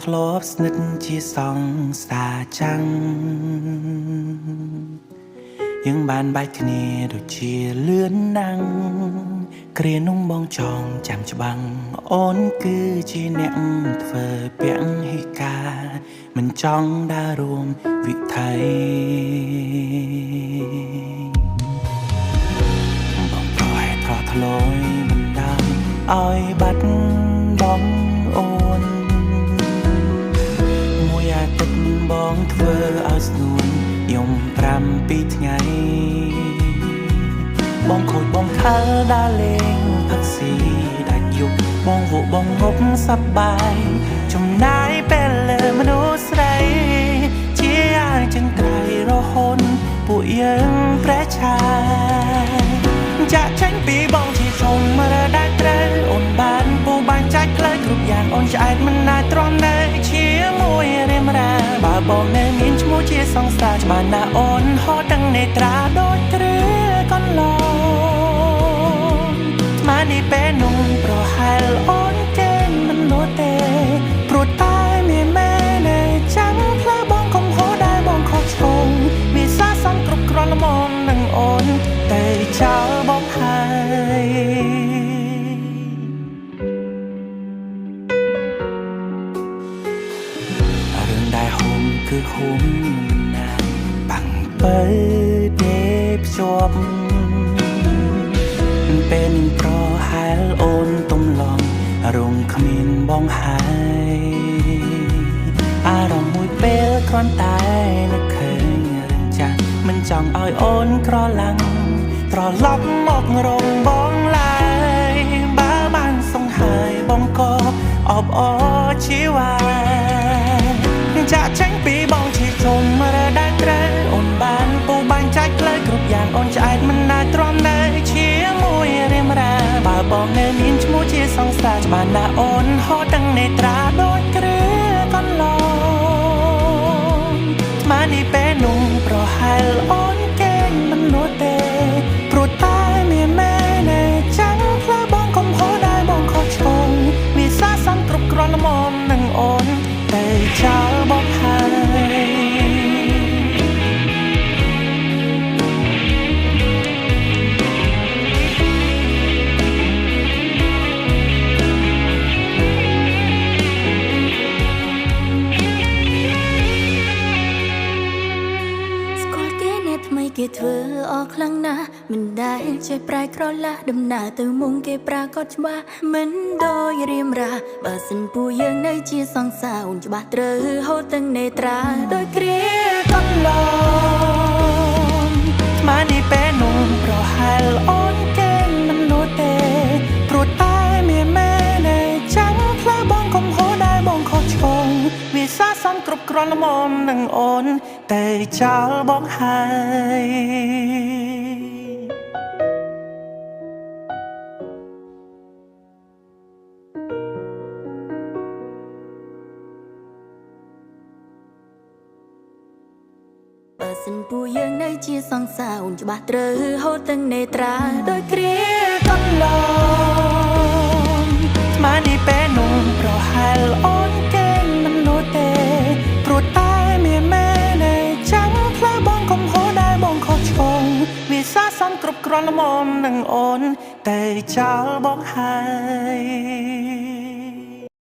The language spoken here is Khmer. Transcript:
ធ្លាប់ស្និទ្ធជាសង្សារចាំងយើងបានបែកគ្នាដូចជាលឿនណាំងគ្រានោះបងចងចាំច្បាំងអូនគឺជាអ្នកធ្វើពាក់ហិកាមិនចង់ដើររួមវិថីបងប្រហែលប្រថ្លុយមិនដឹងឲ្យបាត់បងអូនមួយអាទិត្យបងធ្វើឲ្យស្នួនយំ7ថ្ងៃបងខូចបងខលដើរលេងផឹកស៊ីដាច់យប់បងវក់បងងប់សប្បាយចំណាយពេលលើមនុស្សស្រីជាយ៉ាងចឹងត្រៃរហូតពួកយើងប្រែឆាយចាក់ចេញពីបងជាជុំមរដែលត្រូវអូនបានពូបាញ់ចាច់ផ្លូវគ្រប់យ៉ាងអូនឆ្អែតមិនណាទ្រាំនៅជាមួយរៀមរាបើបងនៅមានឈ្មោះជាសង្សារច្បាស់ណាស់អូនហត់ទាំងនេត្រាដូចគ្រឿកន្លងស្មាននេះពេលនោះប្រហែលអូនគេមិនលួចទេព្រោះតែមានមែននៅចាំផ្លូវបងកុំហោដែលបងខុសឆ្គងមានសាសំគ្រប់គ្រាន់ល្មមនឹងអូនតែចោលបងហើយរឿងដែលហុំគឺហុំណាបាំងបើទេភ្ជាប់ពេលនឹងប្រហែលអូនទំឡងរងគ្មានបងហើយអារម្មណ៍មួយពេលគ្រាន់តែនឹកឃើញរឿងចាស់មិនចង់ឲ្យអូនក្រឡាំងត្រឡប់មករងបងឡើយបើបានសង្ហើយបងក៏អបអរជីវ៉ាចាក់ចេញពីបងជាជុំរដែលត្រូវអូនបានពូបាញ់ចាច់ផ្លូវគ្រប់យ៉ាងអូនឆ្អែតមិនណាទ្រាំនៅជាមួយរៀមរាបើបងនៅមានឈ្មោះជាសង្សារច្បាស់ណាស់អូនហត់ទាំងនេត្រាដូចគ្រឿកន្លងស្មាននេះពេលនោះប្រហែលអូនគេមិនលួចទេព្រោះតែមានមែននៅចាំផ្លូវបងកុំហោដែលបងខុសឆ្គងមានសាសំគ្រប់គ្រាន់ល្មមនឹងអូនតែចោលបងហើយគេធ្វើអស់ខ្លាំងណាស់មិនដែលចេះប្រែក្រឡាស់ដំណើរទៅមុំគេប្រាកដច្បាស់មិនដូចរៀមរាបើសិនពួកយើងនៅជាសង្សារអូនច្បាស់ត្រូវហូតទាំងនេត្រាដោយគ្រាកន្លងស្មាននេះពេលនោះប្រហែលអូនគេមិនលួចទេព្រោះតែមានមែននៅចាំផ្លូវបងកុំហោដែលបងខុសឆ្គងវាសាសំគ្រប់គ្រាន់ល្មមនឹងអូនតែចោលបងហើយបើសិនពួកយើងនៅជាសង្សារអូនច្បាស់ត្រូវហូតទាំងនេត្រាដោយគ្រាកន្លងស្មាននេះពេលនោះប្រហែលអូនគេមិនលួចទេព្រោះតែមានមែននៅចាំផ្លូវបងកុំហោដែលបងខុសឆ្គងវាសាសំគ្រប់គ្រាន់ល្មមនឹងអូនតែចោលបងហើយ